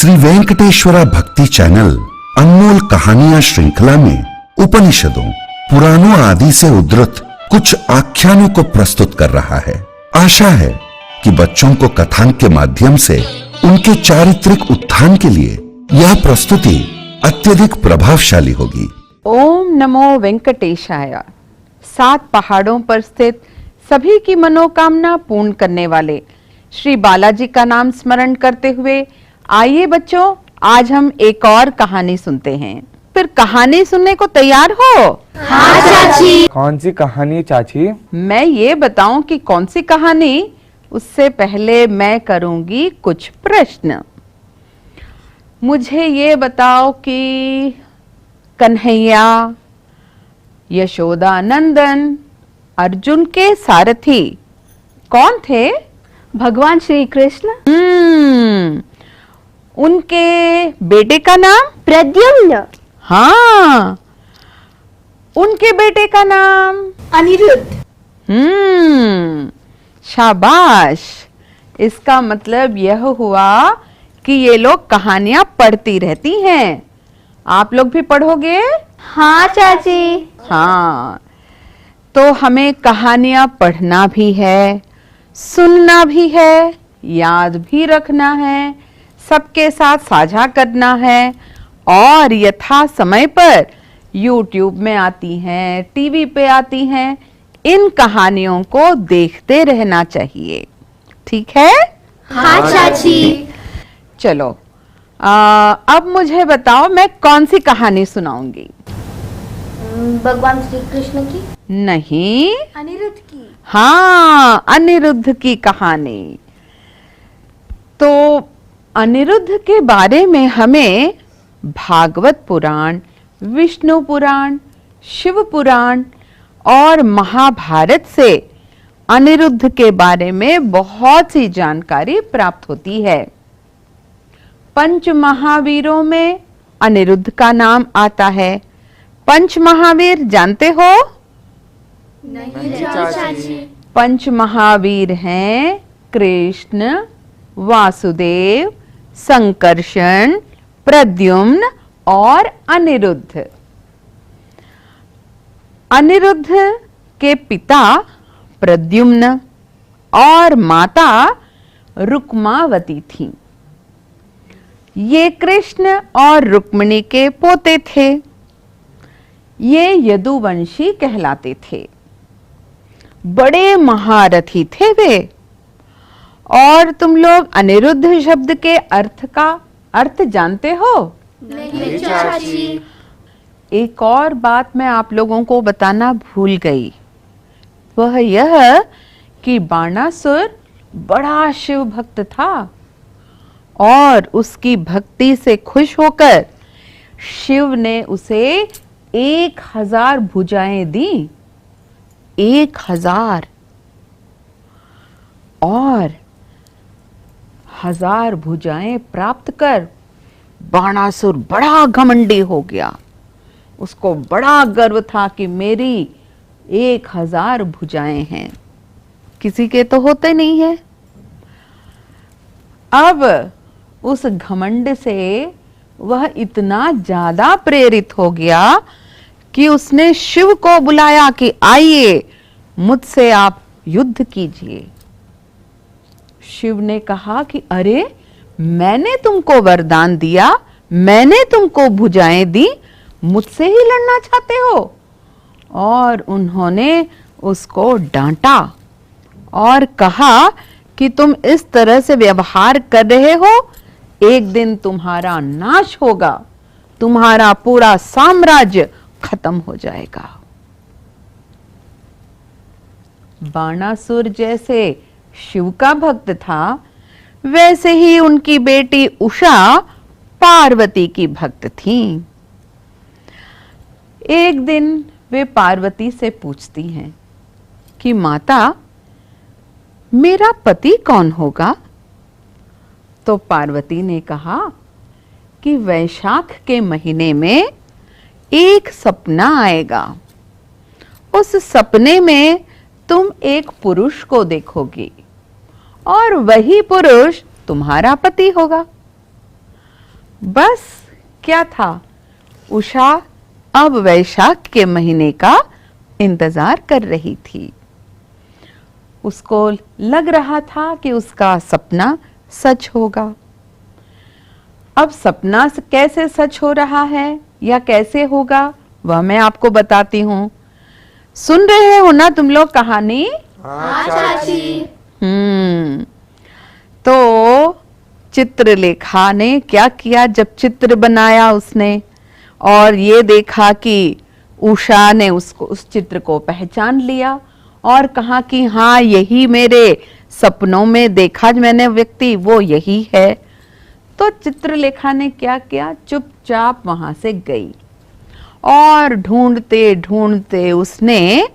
श्री वेंकटेश्वरा भक्ति चैनल अनमोल कहानियां श्रृंखला में उपनिषदों, पुराणों आदि से उद्धृत कुछ आख्यानों को प्रस्तुत कर रहा है। आशा है कि बच्चों को कथान के माध्यम से उनके चारित्रिक उत्थान के लिए यह प्रस्तुति अत्यधिक प्रभावशाली होगी। ओम नमो वेंकटेशाय। 7 पहाड़ों पर स्थित सभी की मनोकामना पूर्ण करने वाले श्री बालाजी का नाम स्मरण करते हुए आइए बच्चों, आज हम एक और कहानी सुनते हैं। फिर कहानी सुनने को तैयार हो? हाँ चाची। कौन सी कहानी चाची? मैं ये बताऊं कि कौन सी कहानी, उससे पहले मैं करूंगी कुछ प्रश्न। मुझे ये बताओ कि कन्हैया, यशोदा नंदन, अर्जुन के सारथी कौन थे? भगवान श्री कृष्ण। उनके बेटे का नाम? प्रद्युम्न। हाँ, उनके बेटे का नाम? अनिरुद्ध। शाबाश। इसका मतलब यह हुआ कि ये लोग कहानियां पढ़ती रहती हैं। आप लोग भी पढ़ोगे? हाँ चाची। हाँ, तो हमें कहानियां पढ़ना भी है, सुनना भी है, याद भी रखना है, सबके साथ साझा करना है और यथा समय पर YouTube में आती हैं, टीवी पे आती हैं, इन कहानियों को देखते रहना चाहिए। ठीक है? हाँ चाची। चलो, अब मुझे बताओ मैं कौन सी कहानी सुनाऊंगी? भगवान श्री कृष्ण की? नहीं। अनिरुद्ध की? हाँ, अनिरुद्ध की कहानी। तो अनिरुद्ध के बारे में हमें भागवत पुराण, विष्णु पुराण, शिव पुराण और महाभारत से अनिरुद्ध के बारे में बहुत सी जानकारी प्राप्त होती है। पंच महावीरों में अनिरुद्ध का नाम आता है। पंच महावीर जानते हो? नहीं चाची। पंच महावीर हैं कृष्ण, वासुदेव, संकर्षण, प्रद्युम्न और अनिरुद्ध। अनिरुद्ध के पिता प्रद्युम्न और माता रुक्मावती थीं। ये कृष्ण और रुक्मिणी के पोते थे। ये यदुवंशी कहलाते थे। बड़े महारथी थे वे। और तुम लोग अनिरुद्ध शब्द के अर्थ जानते हो? नहीं चाची। एक और बात मैं आप लोगों को बताना भूल गई। वह यह कि बाणासुर बड़ा शिव भक्त था और उसकी भक्ति से खुश होकर शिव ने उसे 1000 भुजाएं दी। 1000 और 1000 भुजाएं प्राप्त कर बाणासुर बड़ा घमंडी हो गया। उसको बड़ा गर्व था कि मेरी 1000 भुजाएं हैं। किसी के तो होते नहीं है। अब उस घमंड से वह इतना ज्यादा प्रेरित हो गया कि उसने शिव को बुलाया कि आइए मुझसे आप युद्ध कीजिए। शिव ने कहा कि अरे, मैंने तुमको वरदान दिया, मैंने तुमको भुजाएं दी, मुझसे ही लड़ना चाहते हो? और उन्होंने उसको डांटा और कहा कि तुम इस तरह से व्यवहार कर रहे हो, एक दिन तुम्हारा नाश होगा, तुम्हारा पूरा साम्राज्य खत्म हो जाएगा। बाणासुर जैसे शिव का भक्त था, वैसे ही उनकी बेटी उषा पार्वती की भक्त थी। एक दिन वे पार्वती से पूछती हैं कि माता, मेरा पति कौन होगा? तो पार्वती ने कहा कि वैशाख के महीने में एक सपना आएगा। उस सपने में तुम एक पुरुष को देखोगी और वही पुरुष तुम्हारा पति होगा। बस क्या था, उषा अब वैशाख के महीने का इंतजार कर रही थी। उसको लग रहा था कि उसका सपना सच होगा। अब सपना कैसे सच हो रहा है या कैसे होगा वह मैं आपको बताती हूँ। सुन रहे हो ना तुम लोग कहानी? हाँ चाची। तो चित्रलेखा ने क्या किया, जब चित्र बनाया उसने और ये देखा कि उषा ने उस चित्र को पहचान लिया और कहा कि हाँ, यही मेरे सपनों में देखा मैंने व्यक्ति, वो यही है। तो चित्रलेखा ने क्या किया, चुपचाप वहां से गई और ढूंढते ढूंढते उसने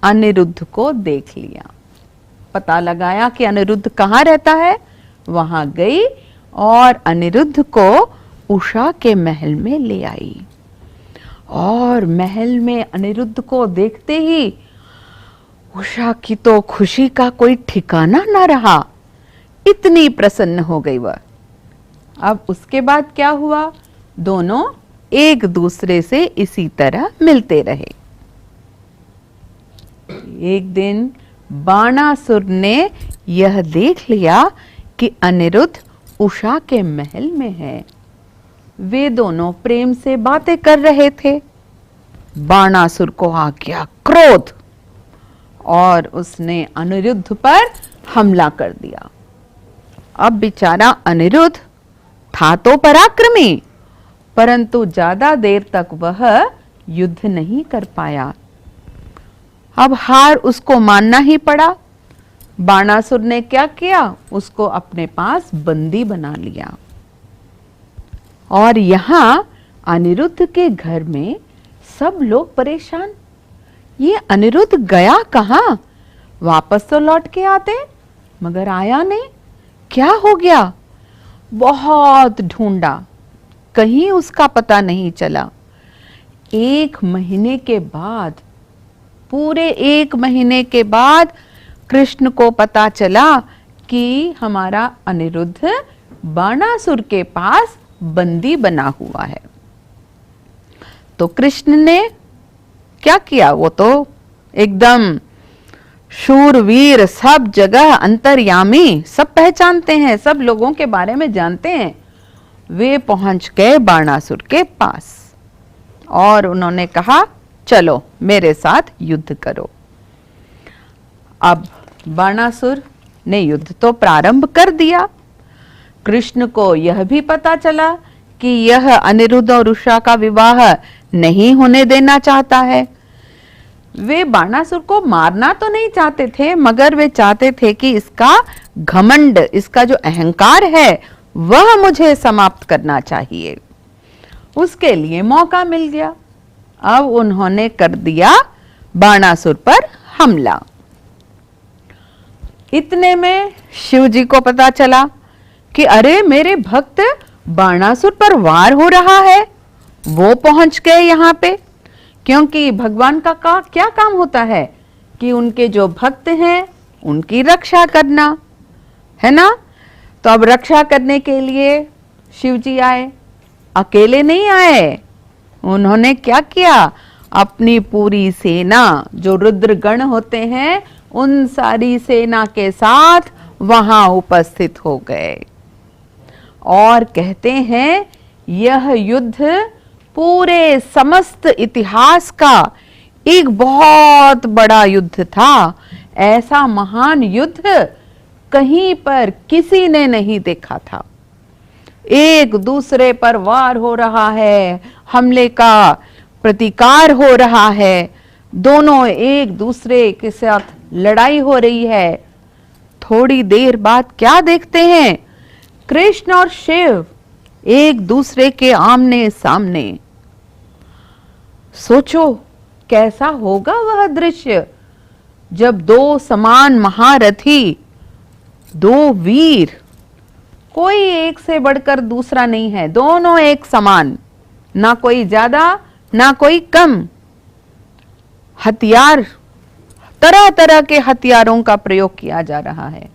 अनिरुद्ध को देख लिया। पता लगाया कि अनिरुद्ध कहाँ रहता है, वहां गई और अनिरुद्ध को उषा के महल में ले आई। और महल में अनिरुद्ध को देखते ही उषा की तो खुशी का कोई ठिकाना ना रहा, इतनी प्रसन्न हो गई वह। अब उसके बाद क्या हुआ, दोनों एक दूसरे से इसी तरह मिलते रहे। एक दिन बाणासुर ने यह देख लिया कि अनिरुद्ध उषा के महल में है। वे दोनों प्रेम से बातें कर रहे थे। बाणासुर को आ गया क्रोध और उसने अनिरुद्ध पर हमला कर दिया। अब बेचारा अनिरुद्ध था तो पराक्रमी, परंतु ज्यादा देर तक वह युद्ध नहीं कर पाया। अब हार उसको मानना ही पड़ा। बाणासुर ने क्या किया, उसको अपने पास बंदी बना लिया। और यहां अनिरुद्ध के घर में सब लोग परेशान। ये अनिरुद्ध गया कहां, वापस तो लौट के आते मगर आया नहीं, क्या हो गया। बहुत ढूंढा, कहीं उसका पता नहीं चला। एक महीने के बाद, पूरे एक महीने के बाद कृष्ण को पता चला कि हमारा अनिरुद्ध बाणासुर के पास बंदी बना हुआ है। तो कृष्ण ने क्या किया, वो तो एकदम शूरवीर, सब जगह अंतर्यामी, सब पहचानते हैं, सब लोगों के बारे में जानते हैं। वे पहुंच गए बाणासुर के पास और उन्होंने कहा चलो मेरे साथ युद्ध करो। अब बाणासुर ने युद्ध तो प्रारंभ कर दिया। कृष्ण को यह भी पता चला कि यह अनिरुद्ध और उषा का विवाह नहीं होने देना चाहता है। वे बाणासुर को मारना तो नहीं चाहते थे, मगर वे चाहते थे कि इसका घमंड, इसका जो अहंकार है वह मुझे समाप्त करना चाहिए। उसके लिए मौका मिल गया। अब उन्होंने कर दिया बाणासुर पर हमला। इतने में शिव जी को पता चला कि अरे मेरे भक्त बाणासुर पर वार हो रहा है। वो पहुंच गए यहाँ पे, क्योंकि भगवान का क्या काम होता है कि उनके जो भक्त हैं उनकी रक्षा करना है ना। तो अब रक्षा करने के लिए शिव जी आए, अकेले नहीं आए। उन्होंने क्या किया, अपनी पूरी सेना, जो रुद्रगण होते हैं, उन सारी सेना के साथ वहां उपस्थित हो गए। और कहते हैं यह युद्ध पूरे समस्त इतिहास का एक बहुत बड़ा युद्ध था। ऐसा महान युद्ध कहीं पर किसी ने नहीं देखा था। एक दूसरे पर वार हो रहा है, हमले का प्रतिकार हो रहा है, दोनों एक दूसरे के साथ लड़ाई हो रही है। थोड़ी देर बाद क्या देखते हैं, कृष्ण और शिव एक दूसरे के आमने सामने। सोचो कैसा होगा वह दृश्य जब दो समान महारथी, दो वीर, कोई एक से बढ़कर दूसरा नहीं है, दोनों एक समान, ना कोई ज्यादा ना कोई कम। हथियार, तरह तरह के हथियारों का प्रयोग किया जा रहा है।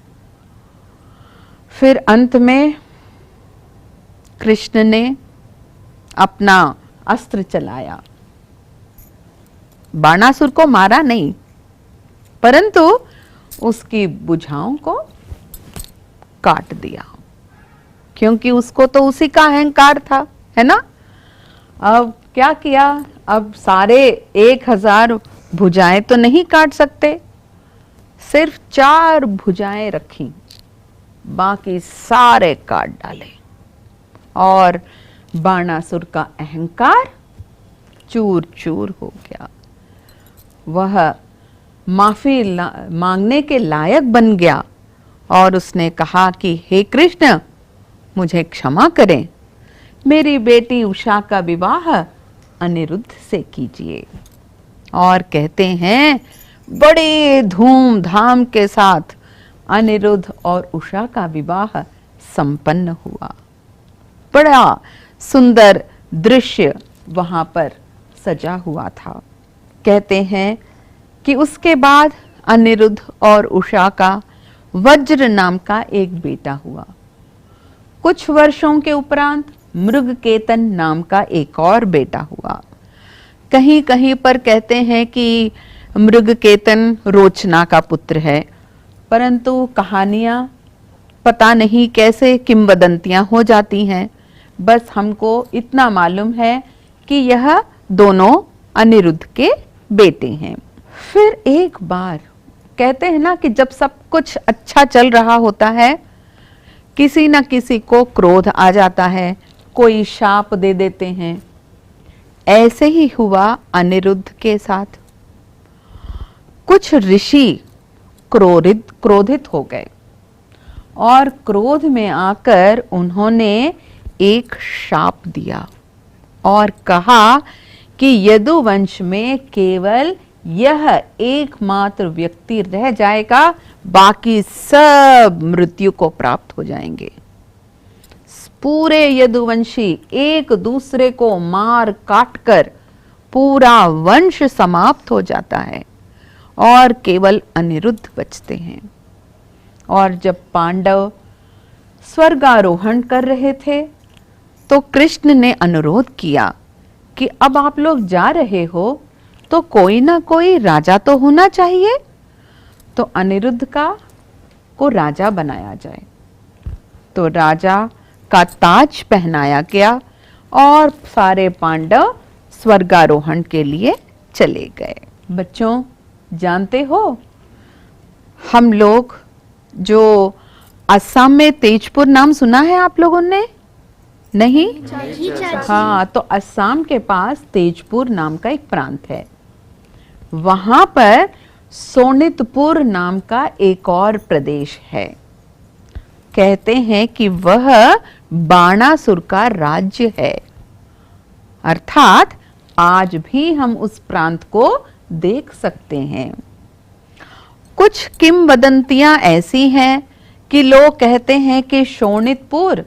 फिर अंत में कृष्ण ने अपना अस्त्र चलाया। बाणासुर को मारा नहीं, परंतु उसकी भुजाओं को काट दिया, क्योंकि उसको तो उसी का अहंकार था, है ना। अब क्या किया, अब सारे 1000 भुजाएं तो नहीं काट सकते, सिर्फ 4 भुजाएं रखी, बाकी सारे काट डाले और बाणासुर का अहंकार चूर चूर हो गया। वह माफी मांगने के लायक बन गया और उसने कहा कि हे कृष्ण, मुझे क्षमा करें, मेरी बेटी उषा का विवाह अनिरुद्ध से कीजिए। और कहते हैं बड़े धूमधाम के साथ अनिरुद्ध और उषा का विवाह संपन्न हुआ। बड़ा सुंदर दृश्य वहां पर सजा हुआ था। कहते हैं कि उसके बाद अनिरुद्ध और उषा का वज्र नाम का एक बेटा हुआ। कुछ वर्षों के उपरांत मृगकेतन नाम का एक और बेटा हुआ। कहीं कहीं पर कहते हैं कि मृगकेतन रोचना का पुत्र है, परंतु कहानियां पता नहीं कैसे किंवदंतियां हो जाती हैं। बस हमको इतना मालूम है कि यह दोनों अनिरुद्ध के बेटे हैं। फिर एक बार कहते हैं ना कि जब सब कुछ अच्छा चल रहा होता है, किसी न किसी को क्रोध आ जाता है, कोई शाप दे देते हैं। ऐसे ही हुआ अनिरुद्ध के साथ। कुछ ऋषि क्रोधित हो गए और क्रोध में आकर उन्होंने एक शाप दिया और कहा कि यदुवंश में केवल यह एकमात्र व्यक्ति रह जाएगा, बाकी सब मृत्यु को प्राप्त हो जाएंगे। पूरे यदुवंशी एक दूसरे को मार काट कर पूरा वंश समाप्त हो जाता है और केवल अनिरुद्ध बचते हैं। और जब पांडव स्वर्गारोहण कर रहे थे तो कृष्ण ने अनुरोध किया कि अब आप लोग जा रहे हो तो कोई ना कोई राजा तो होना चाहिए, तो अनिरुद्ध को राजा बनाया जाए। तो राजा का ताज पहनाया गया और सारे पांडव स्वर्गारोहण के लिए चले गए। बच्चों, जानते हो हम लोग जो असम में तेजपुर नाम सुना है आप लोगों ने? नहीं? हाँ, तो असम के पास तेजपुर नाम का एक प्रांत है। वहां पर सोनितपुर नाम का एक और प्रदेश है। कहते हैं कि वह बाणासुर का राज्य है। अर्थात आज भी हम उस प्रांत को देख सकते हैं। कुछ किंवदंतियां ऐसी हैं कि लोग कहते हैं कि शोणितपुर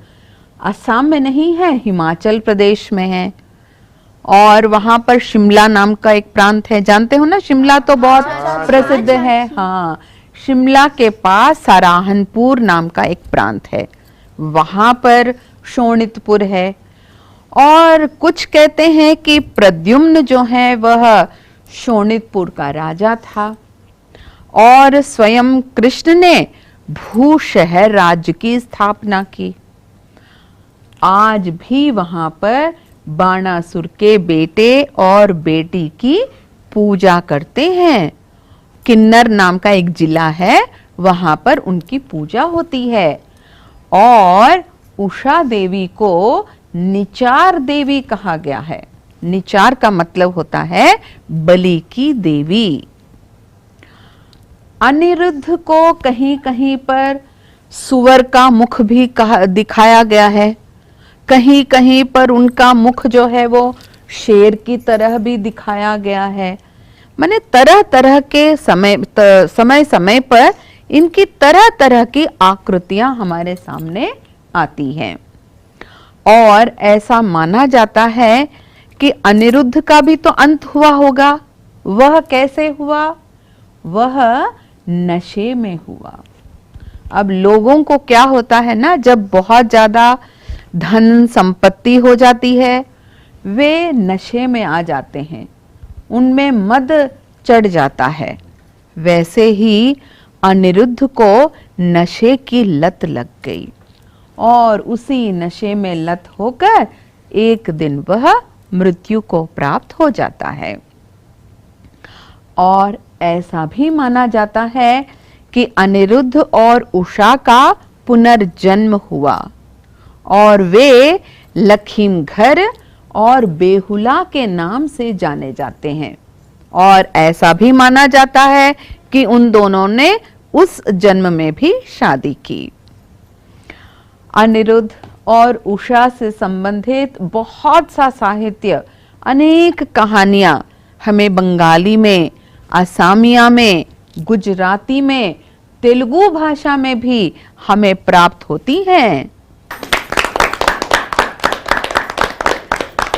असम में नहीं है, हिमाचल प्रदेश में है। और वहां पर शिमला नाम का एक प्रांत है। जानते हो ना, शिमला तो बहुत प्रसिद्ध है। हाँ, शिमला के पास सराहनपुर नाम का एक प्रांत है, वहां पर शोणितपुर है। और कुछ कहते हैं कि प्रद्युम्न जो है वह शोणितपुर का राजा था और स्वयं कृष्ण ने भूशहर राज्य की स्थापना की। आज भी वहां पर बाणासुर के बेटे और बेटी की पूजा करते हैं। किन्नर नाम का एक जिला है, वहां पर उनकी पूजा होती है। और उषा देवी को निचार देवी कहा गया है। निचार का मतलब होता है बलि की देवी। अनिरुद्ध को कहीं कहीं पर सुअर का मुख भी दिखाया गया है, कहीं कहीं पर उनका मुख जो है वो शेर की तरह भी दिखाया गया है। माने तरह तरह के समय समय पर इनकी तरह तरह की आकृतियां हमारे सामने आती हैं। और ऐसा माना जाता है कि अनिरुद्ध का भी तो अंत हुआ होगा। वह कैसे हुआ? वह नशे में हुआ। अब लोगों को क्या होता है ना, जब बहुत ज्यादा धन संपत्ति हो जाती है, वे नशे में आ जाते हैं, उनमें मद चढ़ जाता है। वैसे ही अनिरुद्ध को नशे की लत लग गई और उसी नशे में लत होकर एक दिन वह मृत्यु को प्राप्त हो जाता है। और ऐसा भी माना जाता है कि अनिरुद्ध और उषा का पुनर्जन्म हुआ और वे लखीमघर और बेहुला के नाम से जाने जाते हैं। और ऐसा भी माना जाता है कि उन दोनों ने उस जन्म में भी शादी की। अनिरुद्ध और उषा से संबंधित बहुत सा साहित्य, अनेक कहानियां हमें बंगाली में, असमिया में, गुजराती में, तेलुगु भाषा में भी हमें प्राप्त होती हैं।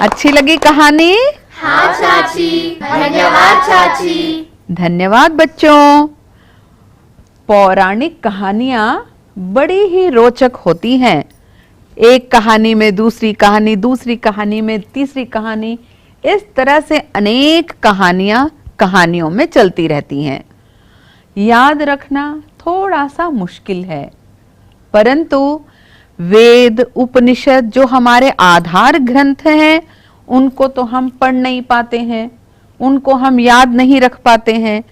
अच्छी लगी कहानी? हाँ चाची, धन्यवाद चाची। धन्यवाद बच्चों। पौराणिक कहानियां बड़ी ही रोचक होती हैं। एक कहानी में दूसरी कहानी, दूसरी कहानी में तीसरी कहानी, इस तरह से अनेक कहानियां कहानियों में चलती रहती हैं। याद रखना थोड़ा सा मुश्किल है, परंतु वेद उपनिषद जो हमारे आधार ग्रंथ हैं, उनको तो हम पढ़ नहीं पाते हैं, उनको हम याद नहीं रख पाते हैं,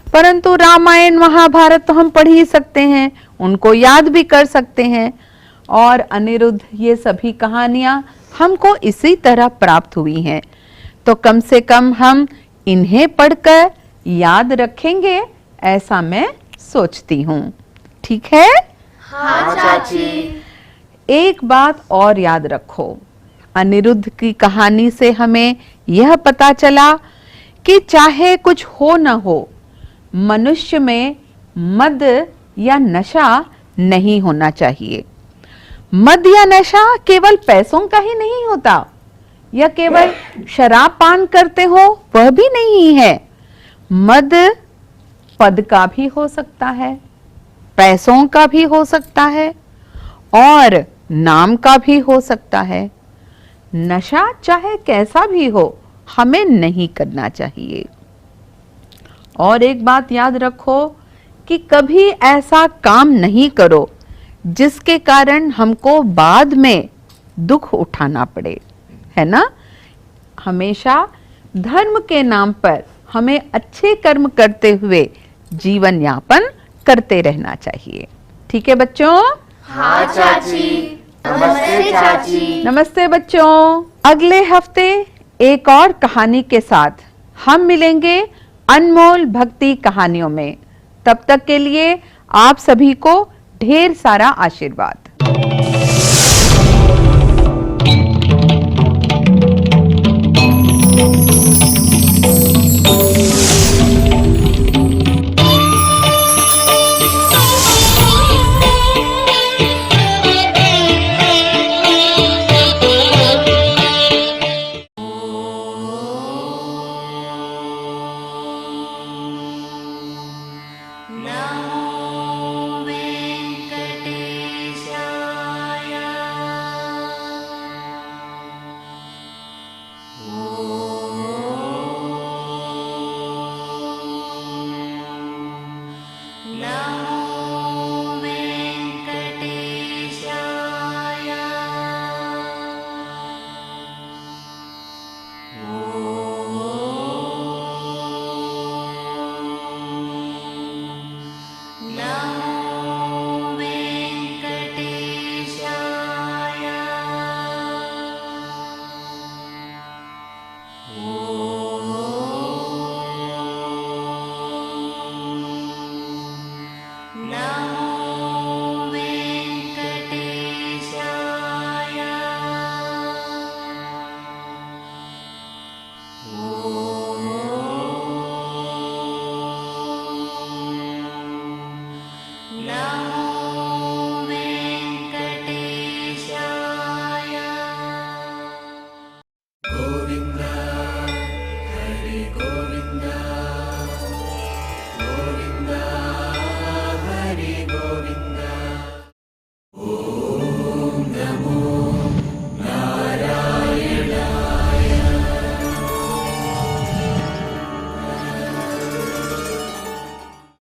परंतु रामायण महाभारत तो हम पढ़ ही सकते हैं, उनको याद भी कर सकते हैं। और अनिरुद्ध, ये सभी कहानियां हमको इसी तरह प्राप्त हुई हैं, तो कम से कम हम इन्हें पढ़कर याद रखेंगे, ऐसा मैं सोचती हूँ। ठीक है? हाँ चाची। एक बात और याद रखो, अनिरुद्ध की कहानी से हमें यह पता चला कि चाहे कुछ हो न हो, मनुष्य में मद या नशा नहीं होना चाहिए। मद या नशा केवल पैसों का ही नहीं होता, या केवल शराब पान करते हो वह भी नहीं है। मद पद का भी हो सकता है, पैसों का भी हो सकता है और नाम का भी हो सकता है। नशा चाहे कैसा भी हो, हमें नहीं करना चाहिए। और एक बात याद रखो कि कभी ऐसा काम नहीं करो जिसके कारण हमको बाद में दुख उठाना पड़े, है ना? हमेशा धर्म के नाम पर हमें अच्छे कर्म करते हुए जीवन यापन करते रहना चाहिए। ठीक है बच्चों? हाँ चाची। नमस्ते चाची। नमस्ते बच्चों। अगले हफ्ते एक और कहानी के साथ हम मिलेंगे अनमोल भक्ति कहानियों में। तब तक के लिए आप सभी को ढेर सारा आशीर्वाद।